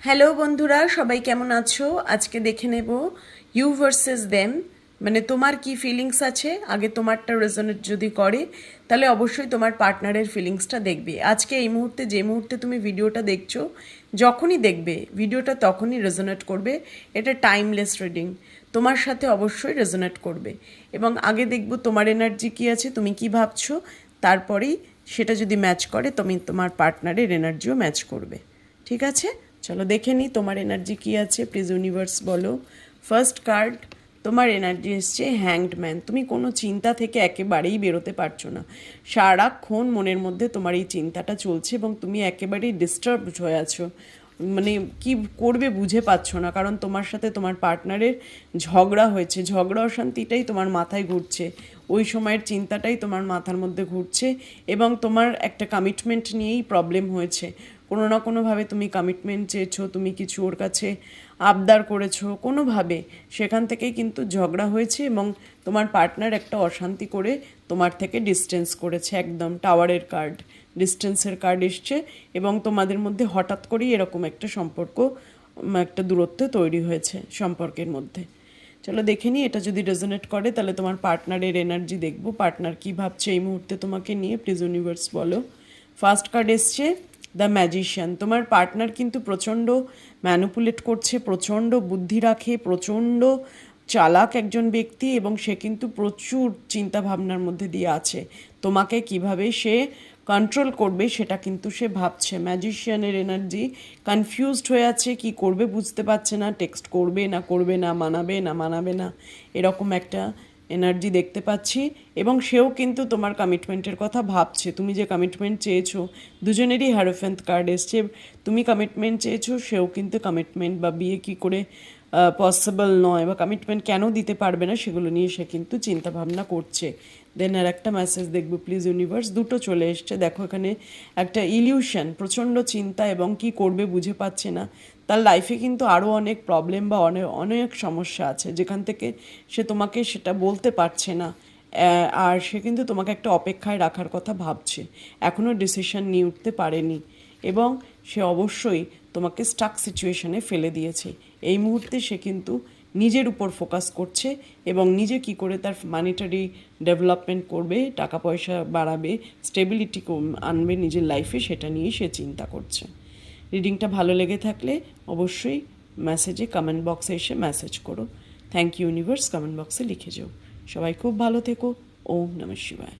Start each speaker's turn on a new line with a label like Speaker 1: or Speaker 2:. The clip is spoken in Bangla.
Speaker 1: হ্যালো বন্ধুরা, সবাই কেমন আছো? আজকে দেখে নেব ইউ ভার্সেস দেম, মানে তোমার কি ফিলিংস আছে। আগে তোমারটা রেজোনেট যদি করে তাহলে অবশ্যই তোমার পার্টনারের ফিলিংসটা দেখবে। আজকে এই মুহূর্তে, যে মুহূর্তে তুমি ভিডিওটা দেখছো, যখনই দেখবে ভিডিওটা তখনই রেজোনেট করবে। এটা টাইমলেস রিডিং, তোমার সাথে অবশ্যই রেজোনেট করবে। এবং আগে দেখব তোমার এনার্জি কী আছে, তুমি কি ভাবছো, তারপরেই সেটা যদি ম্যাচ করে তুমি তোমার পার্টনারের এনার্জিও ম্যাচ করবে। ঠিক আছে, চলো দেখে নিই তোমার এনার্জি কী আছে। প্লিজ ইউনিভার্স বলো। ফার্স্ট কার্ড, তোমার এনার্জি এসছে হ্যাংড ম্যান। তুমি কোনো চিন্তা থেকে একেবারেই বেরোতে পারছো না। সারাক্ষণ মনের মধ্যে তোমার এই চিন্তাটা চলছে এবং তুমি একেবারেই ডিস্টার্ব হয়ে আছো, মানে কি করবে বুঝে পাচ্ছ না। কারণ তোমার সাথে তোমার পার্টনারের ঝগড়া হয়েছে, ঝগড়া অশান্তিটাই তোমার মাথায় ঘুরছে, ওই সময়ের চিন্তাটাই তোমার মাথার মধ্যে ঘুরছে এবং তোমার একটা কমিটমেন্ট নিয়েই প্রবলেম হয়েছে। কোনো না কোনোভাবে তুমি কমিটমেন্ট চেয়েছো, তুমি কিছু ওর কাছে আবদার করেছো, কোনোভাবে সেখান থেকেই কিন্তু ঝগড়া হয়েছে এবং তোমার পার্টনার একটা অশান্তি করে তোমার থেকে ডিস্টেন্স করেছে। একদম টাওয়ারের কার্ড, ডিস্টেন্সের কার্ড এসছে এবং তোমাদের মধ্যে হঠাৎ করেই এরকম একটা সম্পর্ক, একটা দূরত্ব তৈরি হয়েছে সম্পর্কের মধ্যে। চলো দেখে নিই, এটা যদি রেজোনেট করে তাহলে তোমার পার্টনারের এনার্জি দেখবো। পার্টনার কী ভাবছে এই মুহূর্তে তোমাকে নিয়ে, প্লিজ ইউনিভার্স বলো। ফার্স্ট কার্ড এসছে দ্য ম্যাজিশিয়ান। তোমার পার্টনার কিন্তু প্রচণ্ড ম্যানুপুলেট করছে, প্রচণ্ড বুদ্ধি রাখে, প্রচণ্ড চালাক একজন ব্যক্তি এবং সে কিন্তু প্রচুর চিন্তা ভাবনার মধ্যে দিয়ে আছে। তোমাকে কিভাবে সে কন্ট্রোল করবে সেটা কিন্তু সে ভাবছে। ম্যাজিশিয়ানের এনার্জি, কনফিউজড হয়ে আছে, কি করবে বুঝতে পারছে না, টেক্সট করবে না করবে না, মানাবে না মানাবে না, এরকম একটা এনার্জি দেখতে পাচ্ছি। এবং সেও কিন্তু তোমার কমিটমেন্টের কথা ভাবছে। তুমি যে কমিটমেন্ট চেয়েছো, দুজনেরই হ্যারোফেন্ট কার্ড এসছে। তুমি কমিটমেন্ট চেয়েছো, সেও কিন্তু কমিটমেন্ট বা বিয়ে কী করে পসিবল নয় বা কমিটমেন্ট কেন দিতে পারবে না সেগুলো নিয়ে সে কিন্তু চিন্তা ভাবনা করছে। দেন আর একটা মেসেজ দেখবো প্লিজ ইউনিভার্স। দুটো চলে এসছে, দেখো এখানে একটা ইলিউশন, প্রচণ্ড চিন্তা এবং কি করবে বুঝে পাচ্ছে না। তার লাইফে কিন্তু আরও অনেক প্রবলেম বা অনেক অনেক সমস্যা আছে যেখান থেকে সে তোমাকে সেটা বলতে পারছে না। আর সে কিন্তু তোমাকে একটা অপেক্ষায় রাখার কথা ভাবছে, এখনও ডিসিশন নিয়ে উঠতে পারেনি এবং সে অবশ্যই তোমাকে স্টাক সিচুয়েশনে ফেলে দিয়েছে। এই মুহূর্তে সে কিন্তু নিজের উপর ফোকাস করছে এবং নিজে কি করে তার মানিটারি ডেভেলপমেন্ট করবে, টাকা পয়সা বাড়াবে, স্টেবিলিটি আনবে নিজের লাইফে, সেটা নিয়েই সে চিন্তা করছে। রিডিংটা ভালো লেগে থাকলে অবশ্যই মেসেজে, কমেন্ট বক্সে এসে মেসেজ করো। থ্যাংক ইউ ইউনিভার্স, কমেন্ট বক্সে লিখে যাও। সবাই খুব ভালো থেকো। ওম নমঃ শিবায়।